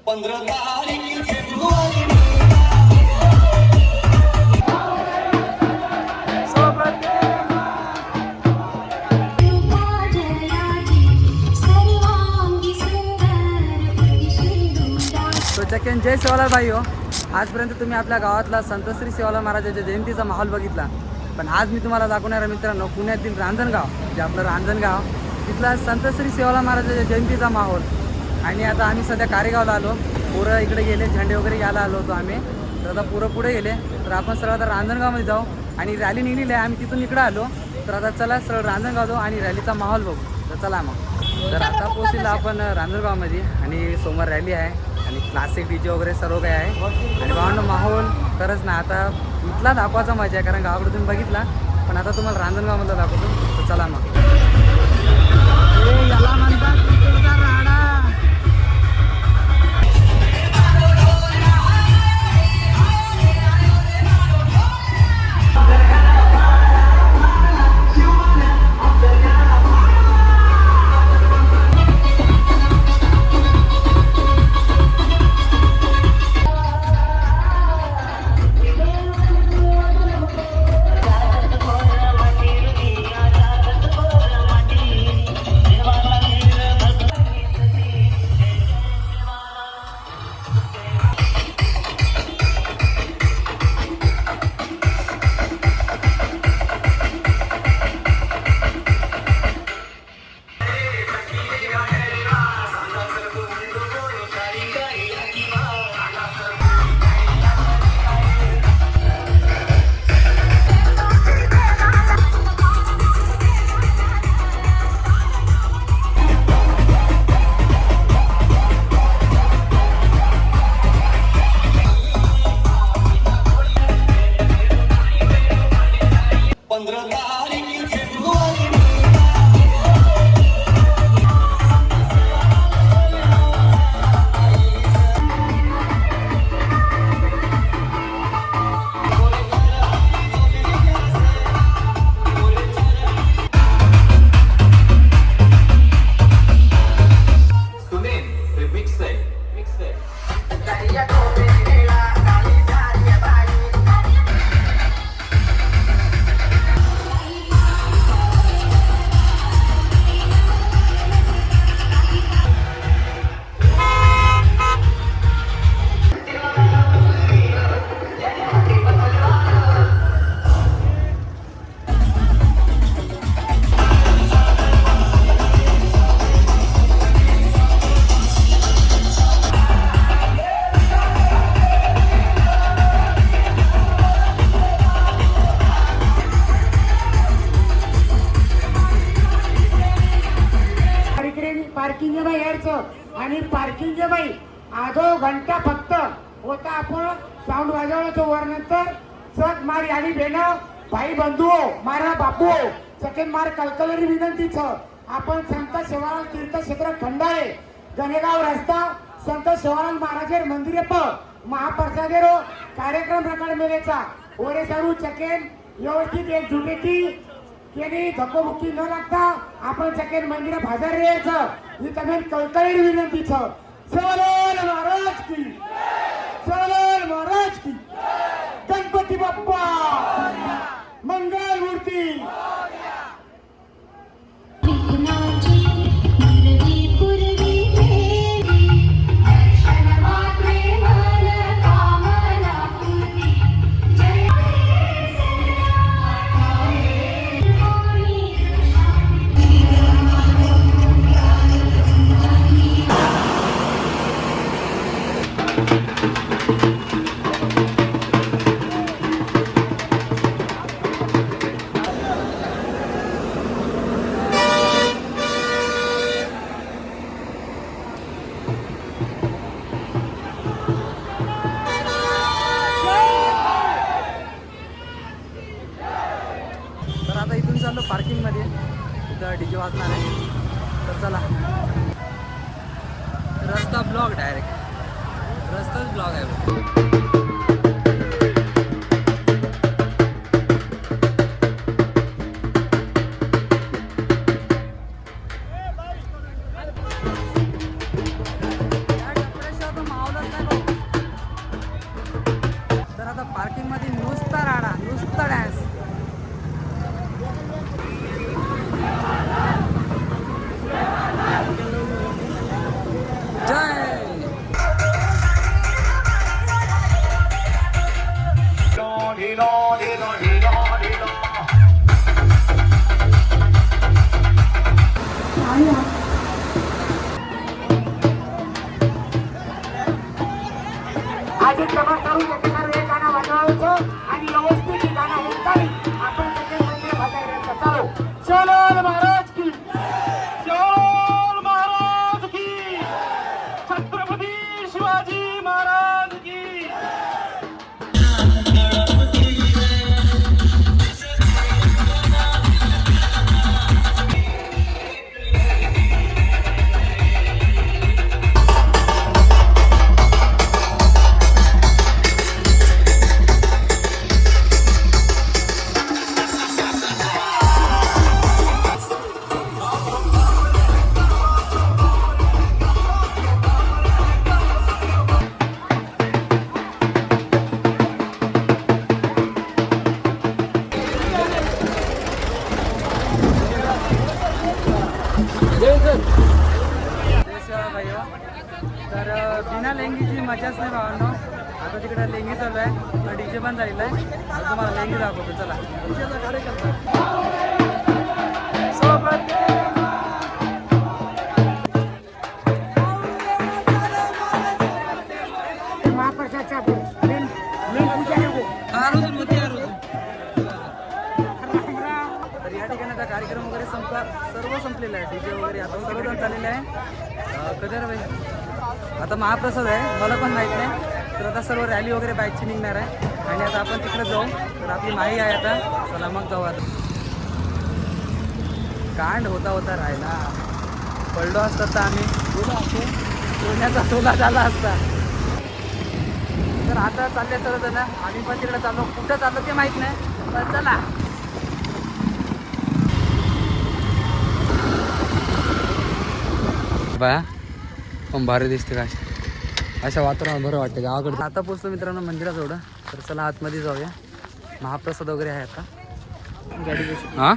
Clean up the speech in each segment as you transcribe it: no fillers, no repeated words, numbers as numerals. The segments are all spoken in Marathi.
15 तारीख फेब्रुवारी सेकंड जय सेवालाल भाई हो. आजपर्यंत तुम्ही आपल्या गावातला संतश्री सेवालाल महाराजाच्या जयंतीचा माहोल बघितला, पण आज मी तुम्हाला दाखवणार आहे मित्रांनो पुण्यातील रांजणगाव, जे आपलं रांजणगाव तिथला संतश्री सेवालाल महाराजाच्या जयंतीचा माहोल. आणि आता आम्ही सध्या कारेगावला आलो, पोरं इकडे गेले, झेंडे वगैरे घ्यायला आलो होतो आम्ही. तर आता पोरं पुढे गेले, तर आपण सरळ आता रांजणगावमध्ये जाऊ. आणि रॅली निघलेली आहे, आम्ही तिथून इकडे आलो. तर आता चला सरळ रांजणगाव जाऊ आणि रॅलीचा माहोल बघू. तर चला मग. तर आता पोहोचलो आपण रांजणगावमध्ये आणि समोर रॅली आहे आणि क्लासिक डीजे वगैरे सर्व काही आहे. आणि भावांनो माहोल खरंच ना आता इथला दाखवायचा मजा आहे, कारण गावाकडे तुम्ही बघितला, पण आता तुम्हाला रांजणगावमधला दाखवतो. तर चला मग. याला म्हणतात तिकडचा राडा. पार्किंग बाई यायचं आणि पार्किंग बाई आधो घंटा फक्त होता. आपण साऊंड वाजवण्याचं वर नंतर चक मार आणि बेन भाई बंधू मारा बापू चकेन मार कलकलरी विनंतीच. आपण संत सेवालाल तीर्थक्षेत्र खंडाळे गणेगाव रस्ता संत सेवालाल महाराज मंदिर प महाप्रसादेरो कार्यक्रम प्रकार मेलेचा ओरे सारू चकेन व्यवस्थित एक जुटेती केली धक्कोबुक्की न लागता आपण चकेन मंदिरात हजर राहायचं ही कमेंट कळकळी विनंतीच. सेवालाल महाराज की, सेवालाल महाराज की, गणपती बाप्पा मंगल मूर्ती. पार्किंग मध्ये तिथं डीजे वाजणार आहे. तर चला. रस्ता ब्लॉक, डायरेक्ट रस्ताच ब्लॉक आहे. माझे जमा करून त्याचे सर्व एक गाणं वाजवायचं आणि व्यवस्थित हे गाणं ऐकावी. आपण त्याच्यामध्ये वाजायला चालू. चलो महाराज की चल महाराज की, छत्रपती शिवाजी महाराज की. भाई हो. तर बिना लेंगीची मजाच नाही भावांनो. आता तिकडे लेंगी चालू आहे, तर डीजे पण झालेला आहे. आता तुम्हाला लेंगी दाखवतो, चला. डीजेचा कार्यक्रम महाप्रसादचा मेन पूजा नको. तर या ठिकाणी आता कार्यक्रम वगैरे संपला, सर्व संपलेलं आहे. डीजे वगैरे आता सर्वजण चाललेलं आहे. कदर भाई आता महाप्रसाद आहे, मला पण माहीत नाही. तर आता सर्व रॅली वगैरे बाईकची निघणार आहे आणि आता आपण तिकडे जाऊ. तर आपली माही आहे आता, चला मग जाऊ. आता कांड होता राहिला, पडलो असतात तर आम्ही सोन्याचा सोला झाला असता. तर आता चालले सर्वजण, आम्ही पण तिकडे चाललो. कुठं चाललो ते माहीत नाही, पण चला. बा पण भारी दिसते का अशा वातावरणात बरं वाटतं गावाकडे. आता पोचलो मित्रांनो मंदिरात एवढं. तर चला आतमध्ये जाऊया. महाप्रसाद वगैरे आहे आता. हां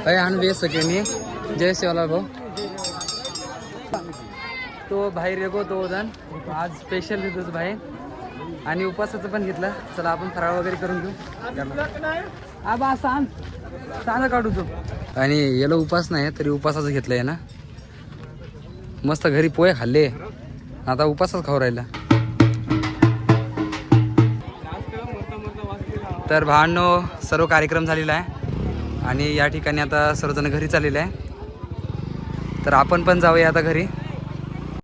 आणून वेच सगळ्यांनी. जय शिवलाल भाऊ. तो बाहेर येतो तो जण आज स्पेशल देतोच बाहेर आणि उपासाचं पण घेतलं. चला आपण फराळ वगैरे करून घेऊ. आबा सांग सांग काढू तू. आणि याला उपास नाही तरी उपासाचं घेतलंय ना. मस्त घरी पोहे खाल्ले, आता उपासच खाऊ राहिला. तर भावांनो सर्व कार्यक्रम झालेला आहे आणि या ठिकाणी आता सर्वजण घरी चाललेले आहे. तर आपण पण जाऊया आता घरी.